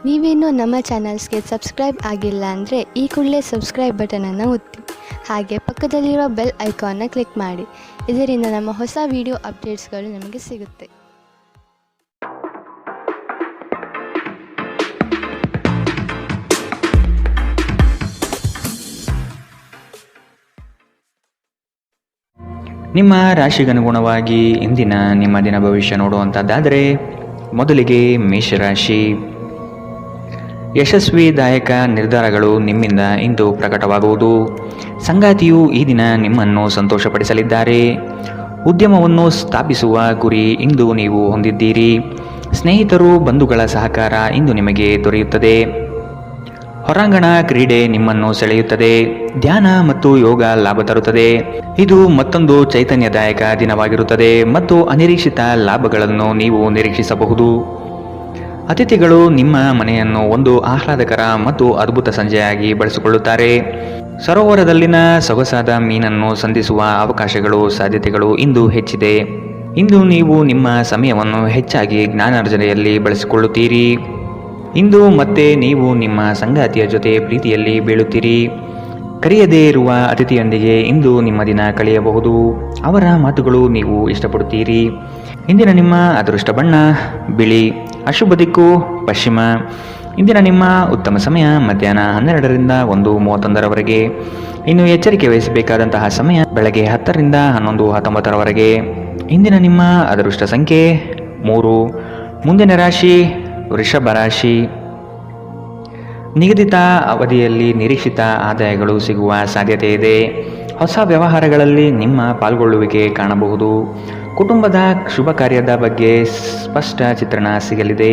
ನೀವೇನೂ ನಮ್ಮ ಚಾನಲ್ಸ್ಗೆ ಸಬ್ಸ್ಕ್ರೈಬ್ ಆಗಿಲ್ಲ ಅಂದರೆ ಈ ಕೂಡಲೇ ಸಬ್ಸ್ಕ್ರೈಬ್ ಬಟನನ್ನು ಒತ್ತಿ. ಹಾಗೆ ಪಕ್ಕದಲ್ಲಿರೋ ಬೆಲ್ ಐಕಾನ್ನ ಕ್ಲಿಕ್ ಮಾಡಿ. ಇದರಿಂದ ನಮ್ಮ ಹೊಸ ವಿಡಿಯೋ ಅಪ್ಡೇಟ್ಸ್ಗಳು ನಿಮಗೆ ಸಿಗುತ್ತೆ. ನಿಮ್ಮ ರಾಶಿಗನುಗುಣವಾಗಿ ಇಂದಿನ ನಿಮ್ಮ ದಿನ ಭವಿಷ್ಯ ನೋಡುವಂಥದ್ದಾದರೆ ಮೊದಲಿಗೆ ಮೇಷರಾಶಿ. ಯಶಸ್ವಿದಾಯಕ ನಿರ್ಧಾರಗಳು ನಿಮ್ಮಿಂದ ಇಂದು ಪ್ರಕಟವಾಗುವುದು. ಸಂಗಾತಿಯು ಈ ದಿನ ನಿಮ್ಮನ್ನು ಸಂತೋಷಪಡಿಸಲಿದ್ದಾರೆ. ಉದ್ಯಮವನ್ನು ಸ್ಥಾಪಿಸುವ ಗುರಿ ಇಂದು ನೀವು ಹೊಂದಿದ್ದೀರಿ. ಸ್ನೇಹಿತರು ಬಂಧುಗಳ ಸಹಕಾರ ಇಂದು ನಿಮಗೆ ದೊರೆಯುತ್ತದೆ. ಹೊರಾಂಗಣ ಕ್ರೀಡೆ ನಿಮ್ಮನ್ನು ಸೆಳೆಯುತ್ತದೆ. ಧ್ಯಾನ ಮತ್ತು ಯೋಗ ಲಾಭ ತರುತ್ತದೆ. ಇದು ಮತ್ತೊಂದು ಚೈತನ್ಯದಾಯಕ ದಿನವಾಗಿರುತ್ತದೆ ಮತ್ತು ಅನಿರೀಕ್ಷಿತ ಲಾಭಗಳನ್ನು ನೀವು ನಿರೀಕ್ಷಿಸಬಹುದು. ಅತಿಥಿಗಳು ನಿಮ್ಮ ಮನೆಯನ್ನು ಒಂದು ಆಹ್ಲಾದಕರ ಮತ್ತು ಅದ್ಭುತ ಸಂಜೆಯಾಗಿ ಬಳಸಿಕೊಳ್ಳುತ್ತಾರೆ. ಸರೋವರದಲ್ಲಿನ ಸೊಗಸಾದ ಮೀನನ್ನು ಸಂಧಿಸುವ ಅವಕಾಶಗಳು ಸಾಧ್ಯತೆಗಳು ಇಂದು ಹೆಚ್ಚಿದೆ. ಇಂದು ನೀವು ನಿಮ್ಮ ಸಮಯವನ್ನು ಹೆಚ್ಚಾಗಿ ಜ್ಞಾನಾರ್ಜನೆಯಲ್ಲಿ ಬಳಸಿಕೊಳ್ಳುತ್ತೀರಿ. ಇಂದು ಮತ್ತೆ ನೀವು ನಿಮ್ಮ ಸಂಗಾತಿಯ ಜೊತೆ ಪ್ರೀತಿಯಲ್ಲಿ ಬೀಳುತ್ತೀರಿ. ಕರೆಯದೇ ಇರುವ ಅತಿಥಿಯೊಂದಿಗೆ ಇಂದು ನಿಮ್ಮ ದಿನ ಕಳೆಯಬಹುದು. ಅವರ ಮಾತುಗಳು ನೀವು ಇಷ್ಟಪಡುತ್ತೀರಿ. ಇಂದಿನ ನಿಮ್ಮ ಅದೃಷ್ಟ ಬಣ್ಣ ಬಿಳಿ. ಅಶುಭ ದಿಕ್ಕು ಪಶ್ಚಿಮ. ಇಂದಿನ ನಿಮ್ಮ ಉತ್ತಮ ಸಮಯ ಮಧ್ಯಾಹ್ನ 12ರಿಂದ 1:31ರವರೆಗೆ. ಇನ್ನು ಎಚ್ಚರಿಕೆ ವಹಿಸಬೇಕಾದಂತಹ ಸಮಯ ಬೆಳಗ್ಗೆ 10ರಿಂದ 11:19ರವರೆಗೆ. ಇಂದಿನ ನಿಮ್ಮ ಅದೃಷ್ಟ ಸಂಖ್ಯೆ 3. ಮುಂದಿನ ರಾಶಿ ವೃಷಭ ರಾಶಿ. ನಿಗದಿತ ಅವಧಿಯಲ್ಲಿ ನಿರೀಕ್ಷಿತ ಆದಾಯಗಳು ಸಿಗುವ ಸಾಧ್ಯತೆ ಇದೆ. ಹೊಸ ವ್ಯವಹಾರಗಳಲ್ಲಿ ನಿಮ್ಮ ಪಾಲ್ಗೊಳ್ಳುವಿಕೆ ಕಾಣಬಹುದು. ಕುಟುಂಬದ ಶುಭ ಕಾರ್ಯದ ಬಗ್ಗೆ ಸ್ಪಷ್ಟ ಚಿತ್ರಣ ಸಿಗಲಿದೆ.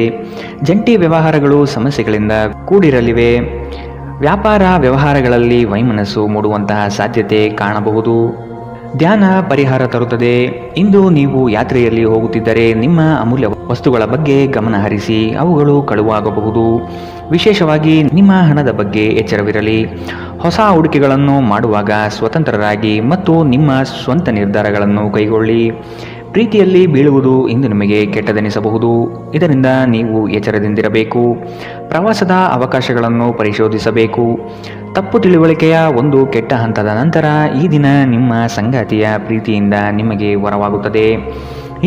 ಜಂಟಿ ವ್ಯವಹಾರಗಳು ಸಮಸ್ಯೆಗಳಿಂದ ಕೂಡಿರಲಿವೆ. ವ್ಯಾಪಾರ ವ್ಯವಹಾರಗಳಲ್ಲಿ ವೈಮನಸ್ಸು ಮೂಡುವಂತಹ ಸಾಧ್ಯತೆ ಕಾಣಬಹುದು. ಧ್ಯಾನ ಪರಿಹಾರ ತರುತ್ತದೆ. ಇಂದು ನೀವು ಯಾತ್ರೆಯಲ್ಲಿ ಹೋಗುತ್ತಿದ್ದರೆ ನಿಮ್ಮ ಅಮೂಲ್ಯ ವಸ್ತುಗಳ ಬಗ್ಗೆ ಗಮನ ಹರಿಸಿ. ಅವುಗಳು ಕಳುವಾಗಬಹುದು. ವಿಶೇಷವಾಗಿ ನಿಮ್ಮ ಹಣದ ಬಗ್ಗೆ ಎಚ್ಚರವಿರಲಿ. ಹೊಸ ಹೂಡಿಕೆಗಳನ್ನು ಮಾಡುವಾಗ ಸ್ವತಂತ್ರರಾಗಿ ಮತ್ತು ನಿಮ್ಮ ಸ್ವಂತ ನಿರ್ಧಾರಗಳನ್ನು ಕೈಗೊಳ್ಳಿ. ಪ್ರೀತಿಯಲ್ಲಿ ಬೀಳುವುದು ಇಂದು ನಿಮಗೆ ಕೆಟ್ಟದೆನಿಸಬಹುದು. ಇದರಿಂದ ನೀವು ಎಚ್ಚರದಿಂದಿರಬೇಕು. ಪ್ರವಾಸದ ಅವಕಾಶಗಳನ್ನು ಪರಿಶೋಧಿಸಬೇಕು. ತಪ್ಪು ತಿಳುವಳಿಕೆಯ ಒಂದು ಕೆಟ್ಟ ಹಂತದ ನಂತರ ಈ ದಿನ ನಿಮ್ಮ ಸಂಗಾತಿಯ ಪ್ರೀತಿಯಿಂದ ನಿಮಗೆ ವರವಾಗುತ್ತದೆ.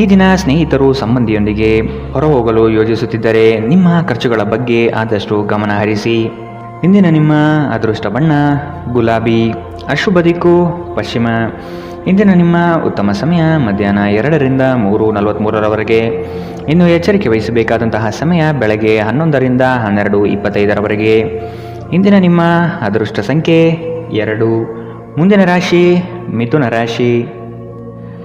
ಈ ದಿನ ಸ್ನೇಹಿತರು ಸಂಬಂಧಿಯೊಂದಿಗೆ ಹೊರಹೋಗಲು ಯೋಜಿಸುತ್ತಿದ್ದರೆ ನಿಮ್ಮ ಖರ್ಚುಗಳ ಬಗ್ಗೆ ಆದಷ್ಟು ಗಮನ ಹರಿಸಿ. ಇಂದಿನ ನಿಮ್ಮ ಅದೃಷ್ಟ ಬಣ್ಣ ಗುಲಾಬಿ. ಅಶುಭ ದಿಕ್ಕು ಪಶ್ಚಿಮ. ಇಂದಿನ ನಿಮ್ಮ ಉತ್ತಮ ಸಮಯ ಮಧ್ಯಾಹ್ನ 2ರಿಂದ 3:43ರವರೆಗೆ. ಇನ್ನು ಎಚ್ಚರಿಕೆ ವಹಿಸಬೇಕಾದಂತಹ ಸಮಯ ಬೆಳಗ್ಗೆ 11ರಿಂದ 12:25ರವರೆಗೆ. ಇಂದಿನ ನಿಮ್ಮ ಅದೃಷ್ಟ ಸಂಖ್ಯೆ 2. ಮುಂದಿನ ರಾಶಿ ಮಿಥುನ ರಾಶಿ.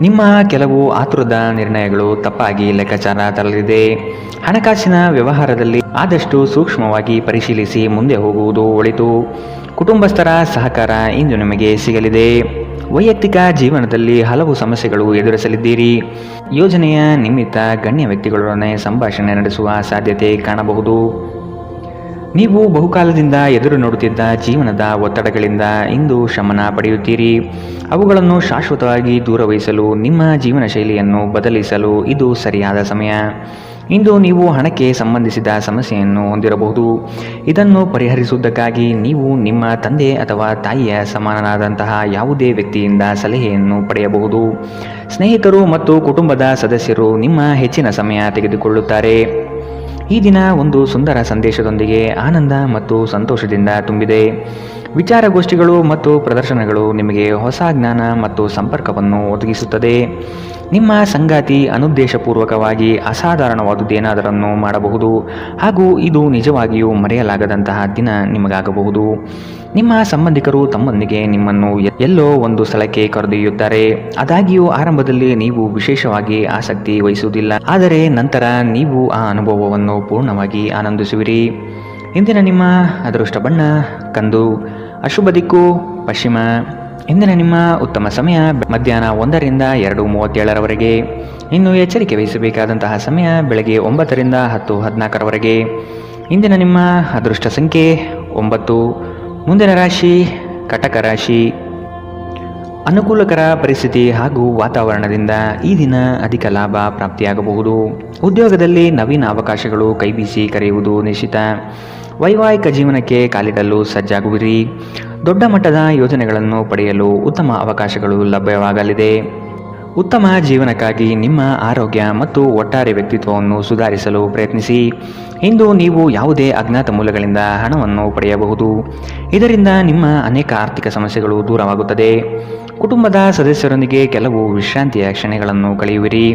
ನಿಮ್ಮ ಕೆಲವು ಆತುರದ ನಿರ್ಣಯಗಳು ತಪ್ಪಾಗಿ ಲೆಕ್ಕಾಚಾರ ತರಲಿದೆ. ಹಣಕಾಸಿನ ವ್ಯವಹಾರದಲ್ಲಿ ಆದಷ್ಟು ಸೂಕ್ಷ್ಮವಾಗಿ ಪರಿಶೀಲಿಸಿ ಮುಂದೆ ಹೋಗುವುದು ಒಳಿತು. ಕುಟುಂಬಸ್ಥರ ಸಹಕಾರ ಇಂದು ನಿಮಗೆ ಸಿಗಲಿದೆ. ವೈಯಕ್ತಿಕ ಜೀವನದಲ್ಲಿ ಹಲವು ಸಮಸ್ಯೆಗಳು ಎದುರಿಸಲಿದ್ದೀರಿ. ಯೋಜನೆಯ ನಿಮಿತ್ತ ಗಣ್ಯ ವ್ಯಕ್ತಿಗಳೊಡನೆ ಸಂಭಾಷಣೆ ನಡೆಸುವ ಸಾಧ್ಯತೆ ಕಾಣಬಹುದು. ನೀವು ಬಹುಕಾಲದಿಂದ ಎದುರು ನೋಡುತ್ತಿದ್ದ ಜೀವನದ ಒತ್ತಡಗಳಿಂದ ಇಂದು ಶಮನ ಪಡೆಯುತ್ತೀರಿ. ಅವುಗಳನ್ನು ಶಾಶ್ವತವಾಗಿ ದೂರವಹಿಸಲು ನಿಮ್ಮ ಜೀವನ ಶೈಲಿಯನ್ನು ಬದಲಿಸಲು ಇದು ಸರಿಯಾದ ಸಮಯ. ಇಂದು ನೀವು ಹಣಕ್ಕೆ ಸಂಬಂಧಿಸಿದ ಸಮಸ್ಯೆಯನ್ನು ಹೊಂದಿರಬಹುದು. ಇದನ್ನು ಪರಿಹರಿಸುವುದಕ್ಕಾಗಿ ನೀವು ನಿಮ್ಮ ತಂದೆ ಅಥವಾ ತಾಯಿಯ ಸಮಾನನಾದಂತಹ ಯಾವುದೇ ವ್ಯಕ್ತಿಯಿಂದ ಸಲಹೆಯನ್ನು ಪಡೆಯಬಹುದು. ಸ್ನೇಹಿತರು ಮತ್ತು ಕುಟುಂಬದ ಸದಸ್ಯರು ನಿಮ್ಮ ಹೆಚ್ಚಿನ ಸಮಯ ತೆಗೆದುಕೊಳ್ಳುತ್ತಾರೆ. ಈ ದಿನ ಒಂದು ಸುಂದರ ಸಂದೇಶದೊಂದಿಗೆ ಆನಂದ ಮತ್ತು ಸಂತೋಷದಿಂದ ತುಂಬಿದೆ. ವಿಚಾರಗೋಷ್ಠಿಗಳು ಮತ್ತು ಪ್ರದರ್ಶನಗಳು ನಿಮಗೆ ಹೊಸ ಜ್ಞಾನ ಮತ್ತು ಸಂಪರ್ಕವನ್ನು ಒದಗಿಸುತ್ತದೆ. ನಿಮ್ಮ ಸಂಗಾತಿ ಅನುದ್ದೇಶಪೂರ್ವಕವಾಗಿ ಅಸಾಧಾರಣವಾದುದೇನಾದರನ್ನು ಮಾಡಬಹುದು ಹಾಗೂ ಇದು ನಿಜವಾಗಿಯೂ ಮರೆಯಲಾಗದಂತಹ ದಿನ ನಿಮಗಾಗಬಹುದು. ನಿಮ್ಮ ಸಂಬಂಧಿಕರು ತಮ್ಮೊಂದಿಗೆ ನಿಮ್ಮನ್ನು ಎಲ್ಲೋ ಒಂದು ಸ್ಥಳಕ್ಕೆ ಕರೆದೊಯ್ಯುತ್ತಾರೆ. ಆದಾಗ್ಯೂ ಆರಂಭದಲ್ಲಿ ನೀವು ವಿಶೇಷವಾಗಿ ಆಸಕ್ತಿ ವಹಿಸುವುದಿಲ್ಲ, ಆದರೆ ನಂತರ ನೀವು ಆ ಅನುಭವವನ್ನು ಪೂರ್ಣವಾಗಿ ಆನಂದಿಸುವಿರಿ. ಇಂದಿನ ನಿಮ್ಮ ಅದೃಷ್ಟ ಬಣ್ಣ ಕಂದು. ಅಶುಭ ದಿಕ್ಕು ಪಶ್ಚಿಮ. ಇಂದಿನ ನಿಮ್ಮ ಉತ್ತಮ ಸಮಯ ಮಧ್ಯಾಹ್ನ 1ರಿಂದ 2:37ರವರೆಗೆ. ಇನ್ನು ಎಚ್ಚರಿಕೆ ವಹಿಸಬೇಕಾದಂತಹ ಸಮಯ ಬೆಳಗ್ಗೆ 9ರಿಂದ 10:14ರವರೆಗೆ. ಇಂದಿನ ನಿಮ್ಮ ಅದೃಷ್ಟ ಸಂಖ್ಯೆ 9. ಮುಂದಿನ ರಾಶಿ ಕಟಕ ರಾಶಿ. ಅನುಕೂಲಕರ ಪರಿಸ್ಥಿತಿ ಹಾಗೂ ವಾತಾವರಣದಿಂದ ಈ ದಿನ ಅಧಿಕ ಲಾಭ ಪ್ರಾಪ್ತಿಯಾಗಬಹುದು. ಉದ್ಯೋಗದಲ್ಲಿ ನವೀನ ಅವಕಾಶಗಳು ಕೈಬೀಸಿ ಕರೆಯುವುದು ನಿಶ್ಚಿತ. ವೈವಾಹಿಕ ಜೀವನಕ್ಕೆ ಕಾಲಿಡಲು ಸಜ್ಜಾಗುವಿರಿ. ದೊಡ್ಡ ಮಟ್ಟದ ಯೋಜನೆಗಳನ್ನು ಪಡೆಯಲು ಉತ್ತಮ ಅವಕಾಶಗಳು ಲಭ್ಯವಾಗಲಿದೆ. ಉತ್ತಮ ಜೀವನಕ್ಕಾಗಿ ನಿಮ್ಮ ಆರೋಗ್ಯ ಮತ್ತು ಒಟ್ಟಾರೆ ವ್ಯಕ್ತಿತ್ವವನ್ನು ಸುಧಾರಿಸಲು ಪ್ರಯತ್ನಿಸಿ. ಇಂದು ನೀವು ಯಾವುದೇ ಅಜ್ಞಾತ ಮೂಲಗಳಿಂದ ಹಣವನ್ನು ಪಡೆಯಬಹುದು. ಇದರಿಂದ ನಿಮ್ಮ ಅನೇಕ ಆರ್ಥಿಕ ಸಮಸ್ಯೆಗಳು ದೂರವಾಗುತ್ತದೆ. ಕುಟುಂಬದ ಸದಸ್ಯರೊಂದಿಗೆ ಕೆಲವು ವಿಶ್ರಾಂತಿಯ ಕ್ಷಣಗಳನ್ನು ಕಳೆಯುವಿರಿ.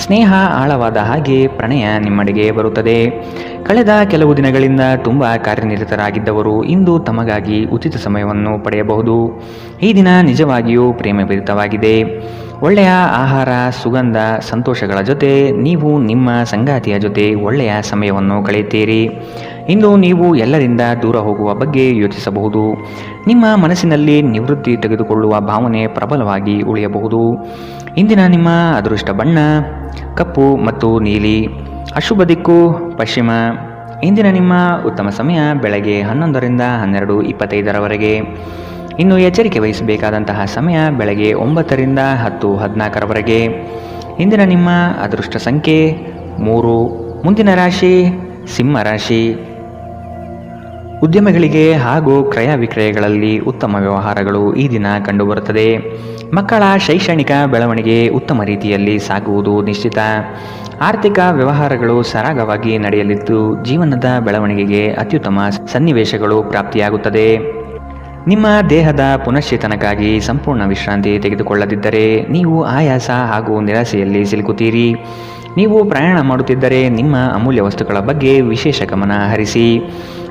ಸ್ನೇಹ ಆಳವಾದ ಹಾಗೆ ಪ್ರಣಯ ನಿಮ್ಮಡೆಗೆ ಬರುತ್ತದೆ. ಕಳೆದ ಕೆಲವು ದಿನಗಳಿಂದ ತುಂಬ ಕಾರ್ಯನಿರತರಾಗಿದ್ದವರು ಇಂದು ತಮಗಾಗಿ ಉಚಿತ ಸಮಯವನ್ನು ಪಡೆಯಬಹುದು. ಈ ದಿನ ನಿಜವಾಗಿಯೂ ಪ್ರೇಮಭರಿತವಾಗಿದೆ. ಒಳ್ಳೆಯ ಆಹಾರ, ಸುಗಂಧ, ಸಂತೋಷಗಳ ಜೊತೆ ನೀವು ನಿಮ್ಮ ಸಂಗಾತಿಯ ಜೊತೆ ಒಳ್ಳೆಯ ಸಮಯವನ್ನು ಕಳೆಯುತ್ತೀರಿ. ಇಂದು ನೀವು ಎಲ್ಲರಿಂದ ದೂರ ಹೋಗುವ ಬಗ್ಗೆ ಯೋಚಿಸಬಹುದು. ನಿಮ್ಮ ಮನಸ್ಸಿನಲ್ಲಿ ನಿವೃತ್ತಿ ತೆಗೆದುಕೊಳ್ಳುವ ಭಾವನೆ ಪ್ರಬಲವಾಗಿ ಉಳಿಯಬಹುದು. ಇಂದಿನ ನಿಮ್ಮ ಅದೃಷ್ಟ ಬಣ್ಣ ಕಪ್ಪು ಮತ್ತು ನೀಲಿ. ಅಶುಭ ದಿಕ್ಕು ಪಶ್ಚಿಮ. ಇಂದಿನ ನಿಮ್ಮ ಉತ್ತಮ ಸಮಯ ಬೆಳಗ್ಗೆ 11ರಿಂದ 12:25 ಇನ್ನು ಎಚ್ಚರಿಕೆ ವಹಿಸಬೇಕಾದಂತಹ ಸಮಯ ಬೆಳಗ್ಗೆ 9ರಿಂದ 10:14 ಇಂದಿನ ನಿಮ್ಮ ಅದೃಷ್ಟ ಸಂಖ್ಯೆ 3. ಮುಂದಿನ ರಾಶಿ ಸಿಂಹ ರಾಶಿ. ಉದ್ಯಮಿಗಳಿಗೆ ಹಾಗೂ ಕ್ರಯ ವಿಕ್ರಯಗಳಲ್ಲಿ ಉತ್ತಮ ವ್ಯವಹಾರಗಳು ಈ ದಿನ ಕಂಡುಬರುತ್ತದೆ. ಮಕ್ಕಳ ಶೈಕ್ಷಣಿಕ ಬೆಳವಣಿಗೆ ಉತ್ತಮ ರೀತಿಯಲ್ಲಿ ಸಾಗುವುದು ನಿಶ್ಚಿತ. ಆರ್ಥಿಕ ವ್ಯವಹಾರಗಳು ಸರಾಗವಾಗಿ ನಡೆಯಲಿದ್ದು ಜೀವನದ ಬೆಳವಣಿಗೆಗೆ ಅತ್ಯುತ್ತಮ ಸನ್ನಿವೇಶಗಳು ಪ್ರಾಪ್ತಿಯಾಗುತ್ತದೆ. ನಿಮ್ಮ ದೇಹದ ಪುನಶ್ಚೇತನಕ್ಕಾಗಿ ಸಂಪೂರ್ಣ ವಿಶ್ರಾಂತಿ ತೆಗೆದುಕೊಳ್ಳದಿದ್ದರೆ ನೀವು ಆಯಾಸ ಹಾಗೂ ನಿರಾಸೆಯಲ್ಲಿ ಸಿಲುಕುತ್ತೀರಿ. ನೀವು ಪ್ರಯಾಣ ಮಾಡುತ್ತಿದ್ದರೆ ನಿಮ್ಮ ಅಮೂಲ್ಯ ವಸ್ತುಗಳ ಬಗ್ಗೆ ವಿಶೇಷ ಗಮನ ಹರಿಸಿ.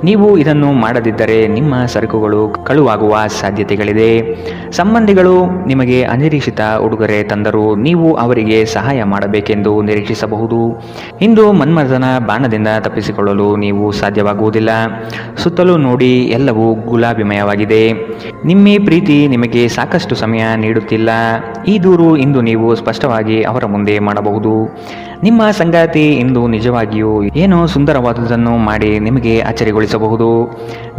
ನೀವು ಇದನ್ನು ಮಾಡದಿದ್ದರೆ ನಿಮ್ಮ ಸರಕುಗಳು ಕಳುವಾಗುವ ಸಾಧ್ಯತೆಗಳಿದೆ. ಸಂಬಂಧಿಗಳು ನಿಮಗೆ ಅನಿರೀಕ್ಷಿತ ಉಡುಗೊರೆ ತಂದರೂ ನೀವು ಅವರಿಗೆ ಸಹಾಯ ಮಾಡಬೇಕೆಂದು ನಿರೀಕ್ಷಿಸಬಹುದು. ಇಂದು ಮನ್ಮಥನ ಬಾಣದಿಂದ ತಪ್ಪಿಸಿಕೊಳ್ಳಲು ನೀವು ಸಾಧ್ಯವಾಗುವುದಿಲ್ಲ. ಸುತ್ತಲೂ ನೋಡಿ, ಎಲ್ಲವೂ ಗುಲಾಬಿಮಯವಾಗಿದೆ. ನಿಮ್ಮ ಪ್ರೀತಿ ನಿಮಗೆ ಸಾಕಷ್ಟು ಸಮಯ ನೀಡುತ್ತಿಲ್ಲ. ಈ ದೂರು ಇಂದು ನೀವು ಸ್ಪಷ್ಟವಾಗಿ ಅವರ ಮುಂದೆ ಮಾಡಬಹುದು. ನಿಮ್ಮ ಸಂಗಾತಿ ಇಂದು ನಿಜವಾಗಿಯೂ ಏನೋ ಸುಂದರವಾದುದನ್ನು ಮಾಡಿ ನಿಮಗೆ ಅಚ್ಚರಿಗೊಳಿಸಬಹುದು.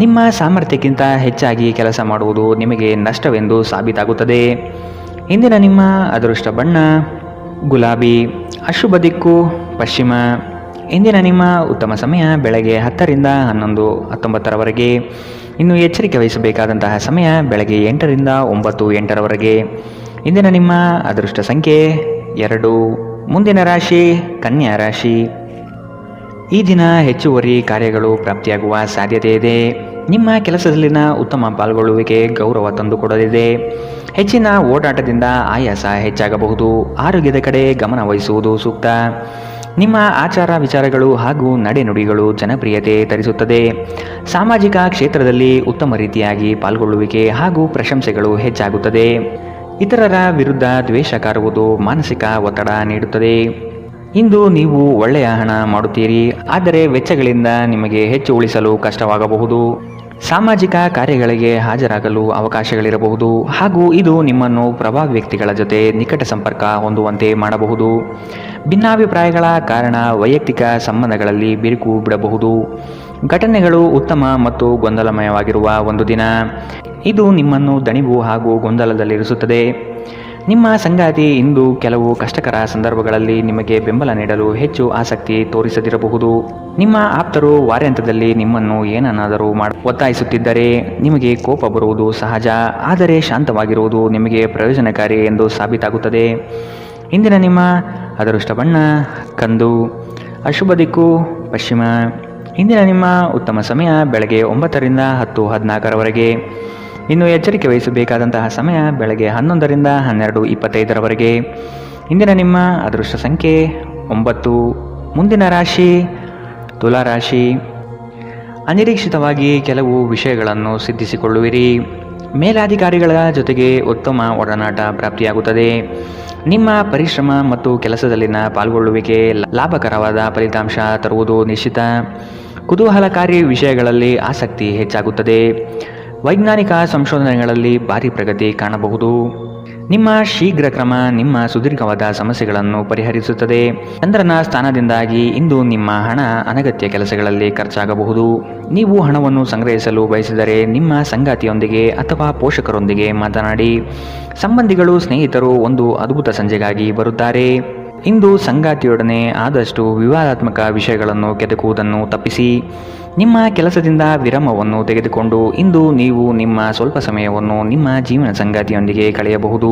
ನಿಮ್ಮ ಸಾಮರ್ಥ್ಯಕ್ಕಿಂತ ಹೆಚ್ಚಾಗಿ ಕೆಲಸ ಮಾಡುವುದು ನಿಮಗೆ ನಷ್ಟವೆಂದು ಸಾಬೀತಾಗುತ್ತದೆ. ಇಂದಿನ ನಿಮ್ಮ ಅದೃಷ್ಟ ಬಣ್ಣ ಗುಲಾಬಿ. ಅಶುಭ ದಿಕ್ಕು ಪಶ್ಚಿಮ. ಇಂದಿನ ನಿಮ್ಮ ಉತ್ತಮ ಸಮಯ ಬೆಳಗ್ಗೆ 10ರಿಂದ 11:19 ಇನ್ನು ಎಚ್ಚರಿಕೆ ವಹಿಸಬೇಕಾದಂತಹ ಸಮಯ ಬೆಳಗ್ಗೆ 8ರಿಂದ 9:08 ಇಂದಿನ ನಿಮ್ಮ ಅದೃಷ್ಟ ಸಂಖ್ಯೆ 2. ಮುಂದಿನ ರಾಶಿ ಕನ್ಯಾ ರಾಶಿ. ಈ ದಿನ ಹೆಚ್ಚುವರಿ ಕಾರ್ಯಗಳು ಪ್ರಾಪ್ತಿಯಾಗುವ ಸಾಧ್ಯತೆ ಇದೆ. ನಿಮ್ಮ ಕೆಲಸದಲ್ಲಿನ ಉತ್ತಮ ಪಾಲ್ಗೊಳ್ಳುವಿಕೆ ಗೌರವ ತಂದುಕೊಡಲಿದೆ. ಹೆಚ್ಚಿನ ಓಡಾಟದಿಂದ ಆಯಾಸ ಹೆಚ್ಚಾಗಬಹುದು. ಆರೋಗ್ಯದ ಕಡೆ ಗಮನ ವಹಿಸುವುದು ಸೂಕ್ತ. ನಿಮ್ಮ ಆಚಾರ ವಿಚಾರಗಳು ಹಾಗೂ ನಡೆನುಡಿಗಳು ಜನಪ್ರಿಯತೆ ತರಿಸುತ್ತದೆ. ಸಾಮಾಜಿಕ ಕ್ಷೇತ್ರದಲ್ಲಿ ಉತ್ತಮ ರೀತಿಯಾಗಿ ಪಾಲ್ಗೊಳ್ಳುವಿಕೆ ಹಾಗೂ ಪ್ರಶಂಸೆಗಳು ಹೆಚ್ಚಾಗುತ್ತದೆ. ಇತರರ ವಿರುದ್ಧ ದ್ವೇಷ ಕಾರುವುದು ಮಾನಸಿಕ ಒತ್ತಡ ನೀಡುತ್ತದೆ. ಇಂದು ನೀವು ಒಳ್ಳೆಯ ಹಣ ಮಾಡುತ್ತೀರಿ, ಆದರೆ ವೆಚ್ಚಗಳಿಂದ ನಿಮಗೆ ಹೆಚ್ಚು ಉಳಿಸಲು ಕಷ್ಟವಾಗಬಹುದು. ಸಾಮಾಜಿಕ ಕಾರ್ಯಗಳಿಗೆ ಹಾಜರಾಗಲು ಅವಕಾಶಗಳಿರಬಹುದು ಹಾಗೂ ಇದು ನಿಮ್ಮನ್ನು ಪ್ರಭಾವಿ ವ್ಯಕ್ತಿಗಳ ಜೊತೆ ನಿಕಟ ಸಂಪರ್ಕ ಹೊಂದುವಂತೆ ಮಾಡಬಹುದು. ಭಿನ್ನಾಭಿಪ್ರಾಯಗಳ ಕಾರಣ ವೈಯಕ್ತಿಕ ಸಂಬಂಧಗಳಲ್ಲಿ ಬಿರುಕು ಬಿಡಬಹುದು. ಘಟನೆಗಳು ಉತ್ತಮ ಮತ್ತು ಗೊಂದಲಮಯವಾಗಿರುವ ಒಂದು ದಿನ. ಇದು ನಿಮ್ಮನ್ನು ದಣಿವು ಹಾಗೂ ಗೊಂದಲದಲ್ಲಿರಿಸುತ್ತದೆ. ನಿಮ್ಮ ಸಂಗಾತಿ ಇಂದು ಕೆಲವು ಕಷ್ಟಕರ ಸಂದರ್ಭಗಳಲ್ಲಿ ನಿಮಗೆ ಬೆಂಬಲ ನೀಡಲು ಹೆಚ್ಚು ಆಸಕ್ತಿ ತೋರಿಸದಿರಬಹುದು. ನಿಮ್ಮ ಆಪ್ತರು ವಾರಾಂತ್ಯದಲ್ಲಿ ನಿಮ್ಮನ್ನು ಏನನ್ನಾದರೂ ಒತ್ತಾಯಿಸುತ್ತಿದ್ದರೆ ನಿಮಗೆ ಕೋಪ ಬರುವುದು ಸಹಜ, ಆದರೆ ಶಾಂತವಾಗಿರುವುದು ನಿಮಗೆ ಪ್ರಯೋಜನಕಾರಿ ಎಂದು ಸಾಬೀತಾಗುತ್ತದೆ. ಇಂದಿನ ನಿಮ್ಮ ಅದೃಷ್ಟ ಬಣ್ಣ ಕಂದು. ಅಶುಭ ದಿಕ್ಕು ಪಶ್ಚಿಮ. ಇಂದಿನ ನಿಮ್ಮ ಉತ್ತಮ ಸಮಯ ಬೆಳಗ್ಗೆ 9ರಿಂದ 10:14 ಇನ್ನು ಎಚ್ಚರಿಕೆ ವಹಿಸಬೇಕಾದಂತಹ ಸಮಯ ಬೆಳಗ್ಗೆ 11ರಿಂದ 12:25 ಇಂದಿನ ನಿಮ್ಮ ಅದೃಷ್ಟ ಸಂಖ್ಯೆ 9. ಮುಂದಿನ ರಾಶಿ ತುಲಾರಾಶಿ. ಅನಿರೀಕ್ಷಿತವಾಗಿ ಕೆಲವು ವಿಷಯಗಳನ್ನು ಸಿದ್ಧಿಸಿಕೊಳ್ಳುವಿರಿ. ಮೇಲಾಧಿಕಾರಿಗಳ ಜೊತೆಗೆ ಉತ್ತಮ ಒಡನಾಟ ಪ್ರಾಪ್ತಿಯಾಗುತ್ತದೆ. ನಿಮ್ಮ ಪರಿಶ್ರಮ ಮತ್ತು ಕೆಲಸದಲ್ಲಿನ ಪಾಲ್ಗೊಳ್ಳುವಿಕೆ ಲಾಭಕರವಾದ ಫಲಿತಾಂಶ ತರುವುದು ನಿಶ್ಚಿತ. ಕುತೂಹಲಕಾರಿ ವಿಷಯಗಳಲ್ಲಿ ಆಸಕ್ತಿ ಹೆಚ್ಚಾಗುತ್ತದೆ. ವೈಜ್ಞಾನಿಕ ಸಂಶೋಧನೆಗಳಲ್ಲಿ ಭಾರಿ ಪ್ರಗತಿ ಕಾಣಬಹುದು. ನಿಮ್ಮ ಶೀಘ್ರ ಕ್ರಮ ನಿಮ್ಮ ಸುದೀರ್ಘವಾದ ಸಮಸ್ಯೆಗಳನ್ನು ಪರಿಹರಿಸುತ್ತದೆ. ಚಂದ್ರನ ಸ್ಥಾನದಿಂದಾಗಿ ಇಂದು ನಿಮ್ಮ ಹಣ ಅನಗತ್ಯ ಕೆಲಸಗಳಲ್ಲಿ ಖರ್ಚಾಗಬಹುದು. ನೀವು ಹಣವನ್ನು ಸಂಗ್ರಹಿಸಲು ಬಯಸಿದರೆ ನಿಮ್ಮ ಸಂಗಾತಿಯೊಂದಿಗೆ ಅಥವಾ ಪೋಷಕರೊಂದಿಗೆ ಮಾತನಾಡಿ. ಸಂಬಂಧಿಗಳು ಸ್ನೇಹಿತರು ಒಂದು ಅದ್ಭುತ ಸಂಜೆಗಾಗಿ ಬರುತ್ತಾರೆ. ಇಂದು ಸಂಗಾತಿಯೊಡನೆ ಆದಷ್ಟು ವಿವಾದಾತ್ಮಕ ವಿಷಯಗಳನ್ನು ಕೆದಕುವುದನ್ನು ತಪ್ಪಿಸಿ ನಿಮ್ಮ ಕೆಲಸದಿಂದ ವಿರಾಮವನ್ನು ತೆಗೆದುಕೊಂಡು ಇಂದು ನೀವು ನಿಮ್ಮ ಸ್ವಲ್ಪ ಸಮಯವನ್ನು ನಿಮ್ಮ ಜೀವನ ಸಂಗಾತಿಯೊಂದಿಗೆ ಕಳೆಯಬಹುದು.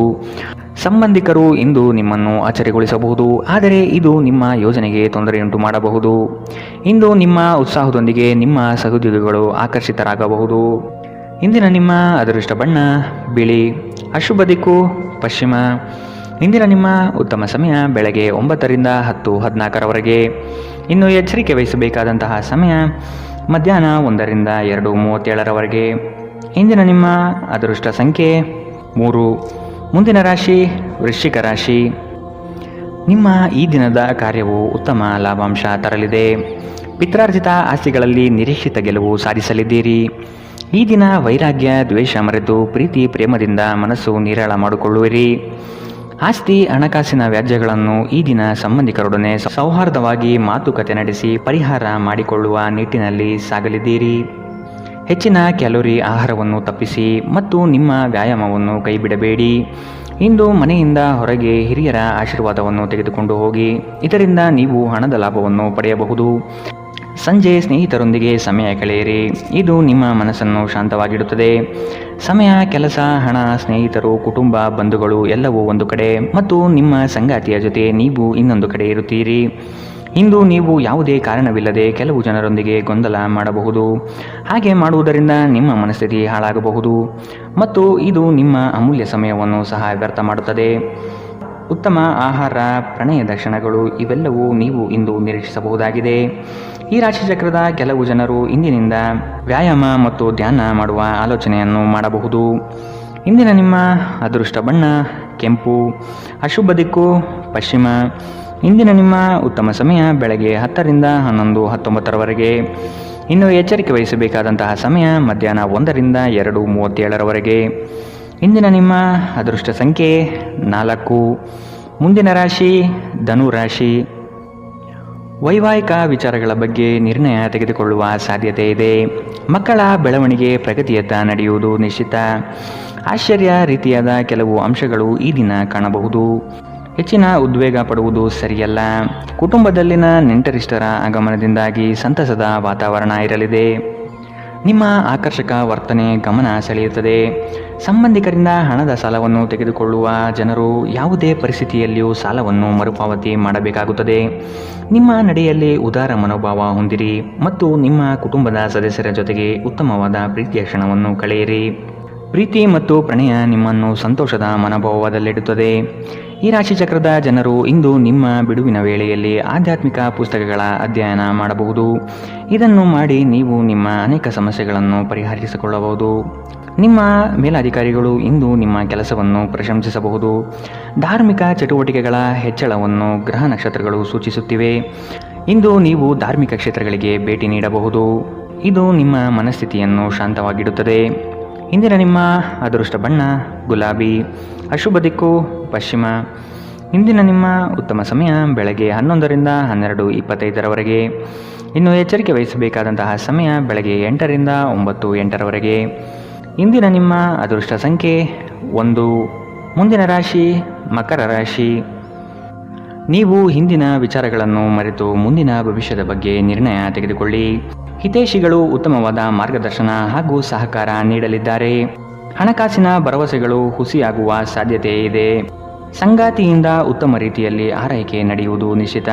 ಸಂಬಂಧಿಕರು ಇಂದು ನಿಮ್ಮನ್ನು ಅಚ್ಚರಿಗೊಳಿಸಬಹುದು, ಆದರೆ ಇದು ನಿಮ್ಮ ಯೋಜನೆಗೆ ತೊಂದರೆಯುಂಟು ಮಾಡಬಹುದು. ಇಂದು ನಿಮ್ಮ ಉತ್ಸಾಹದೊಂದಿಗೆ ನಿಮ್ಮ ಸಹೋದ್ಯೋಗಿಗಳು ಆಕರ್ಷಿತರಾಗಬಹುದು. ಇಂದಿನ ನಿಮ್ಮ ಅದೃಷ್ಟ ಬಣ್ಣ ಬಿಳಿ. ಅಶುಭ ದಿಕ್ಕು ಪಶ್ಚಿಮ. ಇಂದಿನ ನಿಮ್ಮ ಉತ್ತಮ ಸಮಯ ಬೆಳಗ್ಗೆ 9 ರಿಂದ 10:14 ಇನ್ನು ಎಚ್ಚರಿಕೆ ವಹಿಸಬೇಕಾದಂತಹ ಸಮಯ ಮಧ್ಯಾಹ್ನ 1 ರಿಂದ 2:37 ಇಂದಿನ ನಿಮ್ಮ ಅದೃಷ್ಟ ಸಂಖ್ಯೆ 3. ಮುಂದಿನ ರಾಶಿ ವೃಶ್ಚಿಕ ರಾಶಿ. ನಿಮ್ಮ ಈ ದಿನದ ಕಾರ್ಯವು ಉತ್ತಮ ಲಾಭಾಂಶ ತರಲಿದೆ. ಪಿತ್ರಾರ್ಜಿತ ಆಸ್ತಿಗಳಲ್ಲಿ ನಿರೀಕ್ಷಿತ ಗೆಲುವು ಸಾಧಿಸಲಿದ್ದೀರಿ. ಈ ದಿನ ವೈರಾಗ್ಯ ದ್ವೇಷ ಮರೆತು ಪ್ರೀತಿ ಪ್ರೇಮದಿಂದ ಮನಸ್ಸು ನಿರಾಳ ಮಾಡಿಕೊಳ್ಳುವಿರಿ. ಆಸ್ತಿ ಹಣಕಾಸಿನ ವ್ಯಾಜ್ಯಗಳನ್ನು ಈ ದಿನ ಸಂಬಂಧಿಕರೊಡನೆ ಸೌಹಾರ್ದವಾಗಿ ಮಾತುಕತೆ ನಡೆಸಿ ಪರಿಹಾರ ಮಾಡಿಕೊಳ್ಳುವ ನಿಟ್ಟಿನಲ್ಲಿ ಸಾಗಲಿದ್ದೀರಿ. ಹೆಚ್ಚಿನ ಕ್ಯಾಲೋರಿ ಆಹಾರವನ್ನು ತಪ್ಪಿಸಿ ಮತ್ತು ನಿಮ್ಮ ವ್ಯಾಯಾಮವನ್ನು ಕೈಬಿಡಬೇಡಿ. ಇಂದು ಮನೆಯಿಂದ ಹೊರಗೆ ಹಿರಿಯರ ಆಶೀರ್ವಾದವನ್ನು ತೆಗೆದುಕೊಂಡು ಹೋಗಿ, ಇದರಿಂದ ನೀವು ಹಣದ ಲಾಭವನ್ನು ಪಡೆಯಬಹುದು. ಸಂಜೆ ಸ್ನೇಹಿತರೊಂದಿಗೆ ಸಮಯ ಕಳೆಯಿರಿ, ಇದು ನಿಮ್ಮ ಮನಸ್ಸನ್ನು ಶಾಂತವಾಗಿಡುತ್ತದೆ. ಸಮಯ, ಕೆಲಸ, ಹಣ, ಸ್ನೇಹಿತರು, ಕುಟುಂಬ, ಬಂಧುಗಳು ಎಲ್ಲವೂ ಒಂದು ಕಡೆ ಮತ್ತು ನಿಮ್ಮ ಸಂಗಾತಿಯ ಜೊತೆ ನೀವು ಇನ್ನೊಂದು ಕಡೆ ಇರುತ್ತೀರಿ. ಇಂದು ನೀವು ಯಾವುದೇ ಕಾರಣವಿಲ್ಲದೆ ಕೆಲವು ಜನರೊಂದಿಗೆ ಗೊಂದಲ ಮಾಡಬಹುದು. ಹಾಗೆ ಮಾಡುವುದರಿಂದ ನಿಮ್ಮ ಮನಸ್ಥಿತಿ ಹಾಳಾಗಬಹುದು ಮತ್ತು ಇದು ನಿಮ್ಮ ಅಮೂಲ್ಯ ಸಮಯವನ್ನು ಸಹ ವ್ಯರ್ಥ ಮಾಡುತ್ತದೆ. ಉತ್ತಮ ಆಹಾರ, ಪ್ರಣಯದ ಕ್ಷಣಗಳು ಇವೆಲ್ಲವೂ ನೀವು ಇಂದು ನಿರೀಕ್ಷಿಸಬಹುದಾಗಿದೆ. ಈ ರಾಶಿಚಕ್ರದ ಕೆಲವು ಜನರು ಇಂದಿನಿಂದ ವ್ಯಾಯಾಮ ಮತ್ತು ಧ್ಯಾನ ಮಾಡುವ ಆಲೋಚನೆಯನ್ನು ಮಾಡಬಹುದು. ಇಂದಿನ ನಿಮ್ಮ ಅದೃಷ್ಟ ಬಣ್ಣ ಕೆಂಪು. ಅಶುಭ ದಿಕ್ಕು ಪಶ್ಚಿಮ. ಇಂದಿನ ನಿಮ್ಮ ಉತ್ತಮ ಸಮಯ ಬೆಳಗ್ಗೆ 10 ರಿಂದ 11:19 ಇನ್ನು ಎಚ್ಚರಿಕೆ ವಹಿಸಬೇಕಾದಂತಹ ಸಮಯ ಮಧ್ಯಾಹ್ನ 1 ರಿಂದ 2:37 ಇಂದಿನ ನಿಮ್ಮ ಅದೃಷ್ಟ ಸಂಖ್ಯೆ 4. ಮುಂದಿನ ರಾಶಿ ಧನು ರಾಶಿ. ವೈವಾಹಿಕ ವಿಚಾರಗಳ ಬಗ್ಗೆ ನಿರ್ಣಯ ತೆಗೆದುಕೊಳ್ಳುವ ಸಾಧ್ಯತೆ ಇದೆ. ಮಕ್ಕಳ ಬೆಳವಣಿಗೆ ಪ್ರಗತಿಯತ್ತ ನಡೆಯುವುದು ನಿಶ್ಚಿತ. ಆಶ್ಚರ್ಯ ರೀತಿಯಾದ ಕೆಲವು ಅಂಶಗಳು ಈ ದಿನ ಕಾಣಬಹುದು. ಹೆಚ್ಚಿನ ಉದ್ವೇಗ ಪಡುವುದು ಸರಿಯಲ್ಲ. ಕುಟುಂಬದಲ್ಲಿನ ನೆಂಟರಿಷ್ಟರ ಆಗಮನದಿಂದಾಗಿ ಸಂತಸದ ವಾತಾವರಣ ಇರಲಿದೆ. ನಿಮ್ಮ ಆಕರ್ಷಕ ವರ್ತನೆ ಗಮನ ಸೆಳೆಯುತ್ತದೆ. ಸಂಬಂಧಿಕರಿಂದ ಹಣದ ಸಾಲವನ್ನು ತೆಗೆದುಕೊಳ್ಳುವ ಜನರು ಯಾವುದೇ ಪರಿಸ್ಥಿತಿಯಲ್ಲಿಯೂ ಸಾಲವನ್ನು ಮರುಪಾವತಿ ಮಾಡಬೇಕಾಗುತ್ತದೆ. ನಿಮ್ಮ ನಡೆಯಲ್ಲಿ ಉದಾರ ಮನೋಭಾವ ಹೊಂದಿರಿ ಮತ್ತು ನಿಮ್ಮ ಕುಟುಂಬದ ಸದಸ್ಯರ ಜೊತೆಗೆ ಉತ್ತಮವಾದ ಪ್ರೀತಿಯ ಕ್ಷಣವನ್ನು ಕಳೆಯಿರಿ. ಪ್ರೀತಿ ಮತ್ತು ಪ್ರಣಯ ನಿಮ್ಮನ್ನು ಸಂತೋಷದ ಮನೋಭಾವದಲ್ಲಿಡುತ್ತದೆ. ಈ ರಾಶಿಚಕ್ರದ ಜನರು ಇಂದು ನಿಮ್ಮ ಬಿಡುವಿನ ವೇಳೆಯಲ್ಲಿ ಆಧ್ಯಾತ್ಮಿಕ ಪುಸ್ತಕಗಳ ಅಧ್ಯಯನ ಮಾಡಬಹುದು. ಇದನ್ನು ಮಾಡಿ ನೀವು ನಿಮ್ಮ ಅನೇಕ ಸಮಸ್ಯೆಗಳನ್ನು ಪರಿಹರಿಸಿಕೊಳ್ಳಬಹುದು. ನಿಮ್ಮ ಮೇಲಾಧಿಕಾರಿಗಳು ಇಂದು ನಿಮ್ಮ ಕೆಲಸವನ್ನು ಪ್ರಶಂಸಿಸಬಹುದು. ಧಾರ್ಮಿಕ ಚಟುವಟಿಕೆಗಳ ಹೆಚ್ಚಳವನ್ನು ಗ್ರಹ ನಕ್ಷತ್ರಗಳು ಸೂಚಿಸುತ್ತಿವೆ. ಇಂದು ನೀವು ಧಾರ್ಮಿಕ ಕ್ಷೇತ್ರಗಳಿಗೆ ಭೇಟಿ ನೀಡಬಹುದು. ಇದು ನಿಮ್ಮ ಮನಸ್ಥಿತಿಯನ್ನು ಶಾಂತವಾಗಿಡುತ್ತದೆ. ಇಂದಿನ ನಿಮ್ಮ ಅದೃಷ್ಟ ಬಣ್ಣ ಗುಲಾಬಿ. ಅಶುಭ ದಿಕ್ಕು ಪಶ್ಚಿಮ. ಇಂದಿನ ನಿಮ್ಮ ಉತ್ತಮ ಸಮಯ ಬೆಳಗ್ಗೆ 11 ರಿಂದ 12:25 ಇನ್ನು ಎಚ್ಚರಿಕೆ ವಹಿಸಬೇಕಾದಂತಹ ಸಮಯ ಬೆಳಗ್ಗೆ 8 ರಿಂದ 9:08 ಇಂದಿನ ನಿಮ್ಮ ಅದೃಷ್ಟ ಸಂಖ್ಯೆ 1. ಮುಂದಿನ ರಾಶಿ ಮಕರ ರಾಶಿ. ನೀವು ಹಿಂದಿನ ವಿಚಾರಗಳನ್ನು ಮರೆತು ಮುಂದಿನ ಭವಿಷ್ಯದ ಬಗ್ಗೆ ನಿರ್ಣಯ ತೆಗೆದುಕೊಳ್ಳಿ. ಹಿತೈಷಿಗಳು ಉತ್ತಮವಾದ ಮಾರ್ಗದರ್ಶನ ಹಾಗೂ ಸಹಕಾರ ನೀಡಲಿದ್ದಾರೆ. ಹಣಕಾಸಿನ ಭರವಸೆಗಳು ಹುಸಿಯಾಗುವ ಸಾಧ್ಯತೆ ಇದೆ. ಸಂಗಾತಿಯಿಂದ ಉತ್ತಮ ರೀತಿಯಲ್ಲಿ ಆರೈಕೆ ನಡೆಯುವುದು ನಿಶ್ಚಿತ.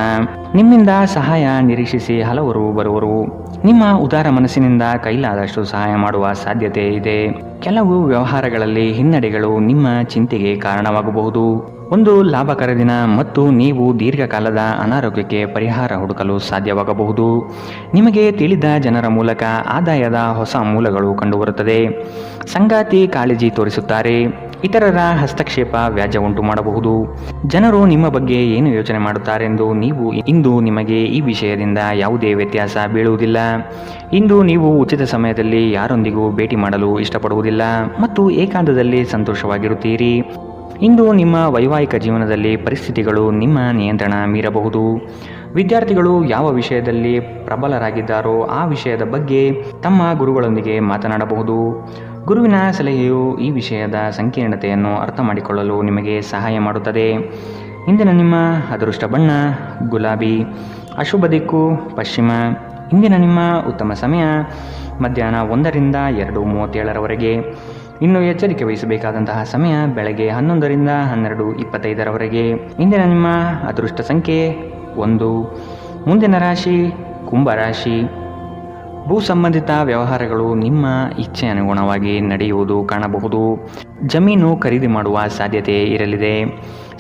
ನಿಮ್ಮಿಂದ ಸಹಾಯ ನಿರೀಕ್ಷಿಸಿ ಹಲವರು ಬರುವರು. ನಿಮ್ಮ ಉದಾರ ಮನಸ್ಸಿನಿಂದ ಕೈಲಾದಷ್ಟು ಸಹಾಯ ಮಾಡುವ ಸಾಧ್ಯತೆ ಇದೆ. ಕೆಲವು ವ್ಯವಹಾರಗಳಲ್ಲಿ ಹಿನ್ನಡೆಗಳು ನಿಮ್ಮ ಚಿಂತೆಗೆ ಕಾರಣವಾಗಬಹುದು. ಒಂದು ಲಾಭಕರ ದಿನ ಮತ್ತು ನೀವು ದೀರ್ಘಕಾಲದ ಅನಾರೋಗ್ಯಕ್ಕೆ ಪರಿಹಾರ ಹುಡುಕಲು ಸಾಧ್ಯವಾಗಬಹುದು. ನಿಮಗೆ ತಿಳಿದ ಜನರ ಮೂಲಕ ಆದಾಯದ ಹೊಸ ಮೂಲಗಳು ಕಂಡುಬರುತ್ತದೆ. ಸಂಗಾತಿ ಕಾಳಜಿ ತೋರಿಸುತ್ತಾರೆ. ಇತರರ ಹಸ್ತಕ್ಷೇಪ ವ್ಯಾಜ್ಯ ಉಂಟು ಮಾಡಬಹುದು. ಜನರು ನಿಮ್ಮ ಬಗ್ಗೆ ಏನು ಯೋಚನೆ ಮಾಡುತ್ತಾರೆಂದು ನೀವು ಇಂದು ನಿಮಗೆ ಈ ವಿಷಯದಿಂದ ಯಾವುದೇ ವ್ಯತ್ಯಾಸ ಬೀಳುವುದಿಲ್ಲ. ಇಂದು ನೀವು ಉಚಿತ ಸಮಯದಲ್ಲಿ ಯಾರೊಂದಿಗೂ ಭೇಟಿ ಮಾಡಲು ಇಷ್ಟಪಡುವುದಿಲ್ಲ ಮತ್ತು ಏಕಾಂತದಲ್ಲಿ ಸಂತೋಷವಾಗಿರುತ್ತೀರಿ. ಇಂದು ನಿಮ್ಮ ವೈವಾಹಿಕ ಜೀವನದಲ್ಲಿ ಪರಿಸ್ಥಿತಿಗಳು ನಿಮ್ಮ ನಿಯಂತ್ರಣ ಮೀರಬಹುದು. ವಿದ್ಯಾರ್ಥಿಗಳು ಯಾವ ವಿಷಯದಲ್ಲಿ ಪ್ರಬಲರಾಗಿದ್ದಾರೋ ಆ ವಿಷಯದ ಬಗ್ಗೆ ತಮ್ಮ ಗುರುಗಳೊಂದಿಗೆ ಮಾತನಾಡಬಹುದು. ಗುರುವಿನ ಸಲಹೆಯು ಈ ವಿಷಯದ ಸಂಕೀರ್ಣತೆಯನ್ನು ಅರ್ಥ ಮಾಡಿಕೊಳ್ಳಲು ನಿಮಗೆ ಸಹಾಯ ಮಾಡುತ್ತದೆ. ಇಂದಿನ ನಿಮ್ಮ ಅದೃಷ್ಟ ಬಣ್ಣ ಗುಲಾಬಿ. ಅಶುಭ ದಿಕ್ಕು ಪಶ್ಚಿಮ. ಇಂದಿನ ನಿಮ್ಮ ಉತ್ತಮ ಸಮಯ ಮಧ್ಯಾಹ್ನ 1ರಿಂದ 2:37ರವರೆಗೆ. ಇನ್ನು ಎಚ್ಚರಿಕೆ ವಹಿಸಬೇಕಾದಂತಹ ಸಮಯ ಬೆಳಗ್ಗೆ 11ರಿಂದ 12:25ರವರೆಗೆ. ಇಂದಿನ ನಿಮ್ಮ ಅದೃಷ್ಟ ಸಂಖ್ಯೆ 1. ಮುಂದಿನ ರಾಶಿ ಕುಂಭರಾಶಿ. ಭೂ ಸಂಬಂಧಿತ ವ್ಯವಹಾರಗಳು ನಿಮ್ಮ ಇಚ್ಛೆ ಅನುಗುಣವಾಗಿ ನಡೆಯುವುದು ಕಾಣಬಹುದು. ಜಮೀನು ಖರೀದಿ ಮಾಡುವ ಸಾಧ್ಯತೆ ಇರಲಿದೆ.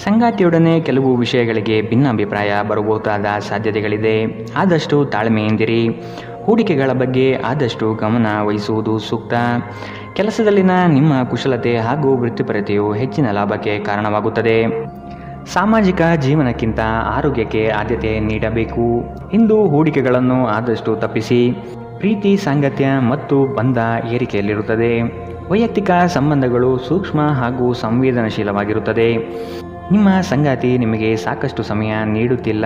ಸಂಗಾತಿಯೊಡನೆ ಕೆಲವು ವಿಷಯಗಳಿಗೆ ಭಿನ್ನಾಭಿಪ್ರಾಯ ಬರಬಹುದಾದ ಸಾಧ್ಯತೆಗಳಿದೆ. ಆದಷ್ಟು ತಾಳ್ಮೆಯಿಂದಿರಿ. ಹೂಡಿಕೆಗಳ ಬಗ್ಗೆ ಆದಷ್ಟು ಗಮನ ವಹಿಸುವುದು ಸೂಕ್ತ. ಕೆಲಸದಲ್ಲಿನ ನಿಮ್ಮ ಕುಶಲತೆ ಹಾಗೂ ವೃತ್ತಿಪರತೆಯು ಹೆಚ್ಚಿನ ಲಾಭಕ್ಕೆ ಕಾರಣವಾಗುತ್ತದೆ. ಸಾಮಾಜಿಕ ಜೀವನಕ್ಕಿಂತ ಆರೋಗ್ಯಕ್ಕೆ ಆದ್ಯತೆ ನೀಡಬೇಕು. ಇಂದು ಹೂಡಿಕೆಗಳನ್ನು ಆದಷ್ಟು ತಪ್ಪಿಸಿ. ಪ್ರೀತಿ ಸಾಂಗತ್ಯ ಮತ್ತು ಬಂಧ ಏರಿಕೆಯಲ್ಲಿರುತ್ತದೆ. ವೈಯಕ್ತಿಕ ಸಂಬಂಧಗಳು ಸೂಕ್ಷ್ಮ ಹಾಗೂ ಸಂವೇದನಶೀಲವಾಗಿರುತ್ತದೆ. ನಿಮ್ಮ ಸಂಗಾತಿ ನಿಮಗೆ ಸಾಕಷ್ಟು ಸಮಯ ನೀಡುತ್ತಿಲ್ಲ.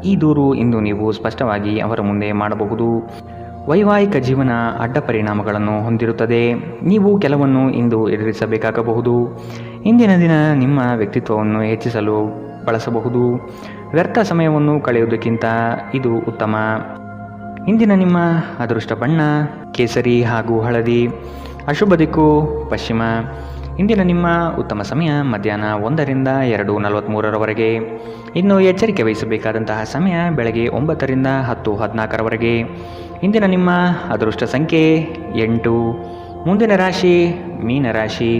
ಈ ದೂರು ಇಂದು ನೀವು ಸ್ಪಷ್ಟವಾಗಿ ಅವರ ಮುಂದೆ ಮಾಡಬಹುದು. ವೈವಾಹಿಕ ಜೀವನ ಅಡ್ಡ ಪರಿಣಾಮಗಳನ್ನು ಹೊಂದಿರುತ್ತದೆ. ನೀವು ಕೆಲವನ್ನು ಇಂದು ಎದುರಿಸಬೇಕಾಗಬಹುದು. ಇಂದಿನ ದಿನ ನಿಮ್ಮ ವ್ಯಕ್ತಿತ್ವವನ್ನು ಹೆಚ್ಚಿಸಲು ಬಳಸಬಹುದು. ವ್ಯರ್ಥ ಸಮಯವನ್ನು ಕಳೆಯುವುದಕ್ಕಿಂತ ಇದು ಉತ್ತಮ. ಇಂದಿನ ನಿಮ್ಮ ಅದೃಷ್ಟ ಬಣ್ಣ ಕೇಸರಿ ಹಾಗೂ ಹಳದಿ. ಅಶುಭ ದಿಕ್ಕು ಪಶ್ಚಿಮ. ಇಂದಿನ ನಿಮ್ಮ ಉತ್ತಮ ಸಮಯ ಮಧ್ಯಾಹ್ನ 1ರಿಂದ 2:43ರವರೆಗೆ. ಇನ್ನು ಎಚ್ಚರಿಕೆ ವಹಿಸಬೇಕಾದಂತಹ ಸಮಯ ಬೆಳಗ್ಗೆ 9ರಿಂದ 10:14ರವರೆಗೆ. ಇಂದಿನ ನಿಮ್ಮ ಅದೃಷ್ಟ ಸಂಖ್ಯೆ 8. ಮುಂದಿನ ರಾಶಿ ಮೀನರಾಶಿ.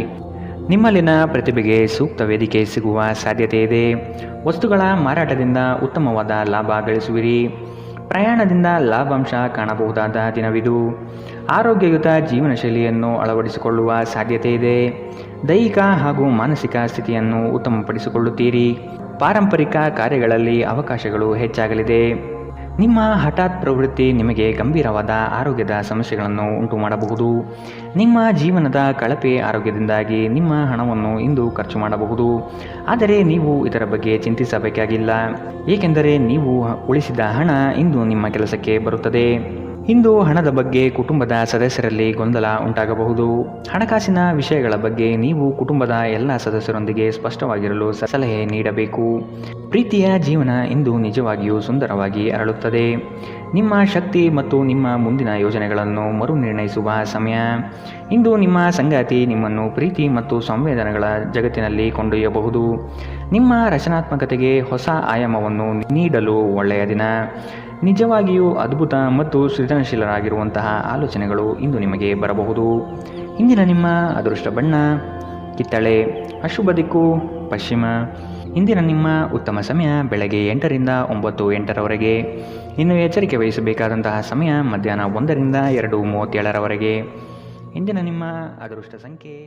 ನಿಮ್ಮಲ್ಲಿನ ಪ್ರತಿಭೆಗೆ ಸೂಕ್ತ ವೇದಿಕೆ ಸಿಗುವ ಸಾಧ್ಯತೆ ಇದೆ. ವಸ್ತುಗಳ ಮಾರಾಟದಿಂದ ಉತ್ತಮವಾದ ಲಾಭ ಗಳಿಸುವಿರಿ. ಪ್ರಯಾಣದಿಂದ ಲಾಭಾಂಶ ಕಾಣಬಹುದಾದ ದಿನವಿದು. ಆರೋಗ್ಯಯುತ ಜೀವನ ಶೈಲಿಯನ್ನು ಅಳವಡಿಸಿಕೊಳ್ಳುವ ಸಾಧ್ಯತೆ ಇದೆ. ದೈಹಿಕ ಹಾಗೂ ಮಾನಸಿಕ ಸ್ಥಿತಿಯನ್ನು ಉತ್ತಮಪಡಿಸಿಕೊಳ್ಳುತ್ತೀರಿ. ಪಾರಂಪರಿಕ ಕಾರ್ಯಗಳಲ್ಲಿ ಅವಕಾಶಗಳು ಹೆಚ್ಚಾಗಲಿದೆ. ನಿಮ್ಮ ಹಠಾತ್ ಪ್ರವೃತ್ತಿ ನಿಮಗೆ ಗಂಭೀರವಾದ ಆರೋಗ್ಯದ ಸಮಸ್ಯೆಗಳನ್ನು ಉಂಟು ಮಾಡಬಹುದು. ನಿಮ್ಮ ಜೀವನದ ಕಳಪೆ ಆರೋಗ್ಯದಿಂದಾಗಿ ನಿಮ್ಮ ಹಣವನ್ನು ಇಂದು ಖರ್ಚು ಮಾಡಬಹುದು. ಆದರೆ ನೀವು ಇದರ ಬಗ್ಗೆ ಚಿಂತಿಸಬೇಕಾಗಿಲ್ಲ, ಏಕೆಂದರೆ ನೀವು ಉಳಿಸಿದ ಹಣ ಇಂದು ನಿಮ್ಮ ಕೆಲಸಕ್ಕೆ ಬರುತ್ತದೆ. ಇಂದು ಹಣದ ಬಗ್ಗೆ ಕುಟುಂಬದ ಸದಸ್ಯರಲ್ಲಿ ಗೊಂದಲ ಉಂಟಾಗಬಹುದು. ಹಣಕಾಸಿನ ವಿಷಯಗಳ ಬಗ್ಗೆ ನೀವು ಕುಟುಂಬದ ಎಲ್ಲ ಸದಸ್ಯರೊಂದಿಗೆ ಸ್ಪಷ್ಟವಾಗಿರಲು ಸಲಹೆ ನೀಡಬೇಕು. ಪ್ರೀತಿಯ ಜೀವನ ಇಂದು ನಿಜವಾಗಿಯೂ ಸುಂದರವಾಗಿ ಅರಳುತ್ತದೆ. ನಿಮ್ಮ ಶಕ್ತಿ ಮತ್ತು ನಿಮ್ಮ ಮುಂದಿನ ಯೋಜನೆಗಳನ್ನು ಮರುನಿರ್ಣಯಿಸುವ ಸಮಯ. ಇಂದು ನಿಮ್ಮ ಸಂಗಾತಿ ನಿಮ್ಮನ್ನು ಪ್ರೀತಿ ಮತ್ತು ಸಂವೇದನೆಗಳ ಜಗತ್ತಿನಲ್ಲಿ ಕೊಂಡೊಯ್ಯಬಹುದು. ನಿಮ್ಮ ರಚನಾತ್ಮಕತೆಗೆ ಹೊಸ ಆಯಾಮವನ್ನು ನೀಡಲು ಒಳ್ಳೆಯ ದಿನ. ನಿಜವಾಗಿಯೂ ಅದ್ಭುತ ಮತ್ತು ಸೃಜನಶೀಲರಾಗಿರುವಂತಹ ಆಲೋಚನೆಗಳು ಇಂದು ನಿಮಗೆ ಬರಬಹುದು. ಇಂದಿನ ನಿಮ್ಮ ಅದೃಷ್ಟ ಬಣ್ಣ ಕಿತ್ತಳೆ. ಅಶುಭ ದಿಕ್ಕು ಪಶ್ಚಿಮ. ಇಂದಿನ ನಿಮ್ಮ ಉತ್ತಮ ಸಮಯ ಬೆಳಗ್ಗೆ 8ರಿಂದ 9:08ರವರೆಗೆ. ಇನ್ನು ಎಚ್ಚರಿಕೆ ವಹಿಸಬೇಕಾದಂತಹ ಸಮಯ ಮಧ್ಯಾಹ್ನ 1ರಿಂದ 2:37ರವರೆಗೆ. ಇಂದಿನ ನಿಮ್ಮ ಅದೃಷ್ಟ ಸಂಖ್ಯೆ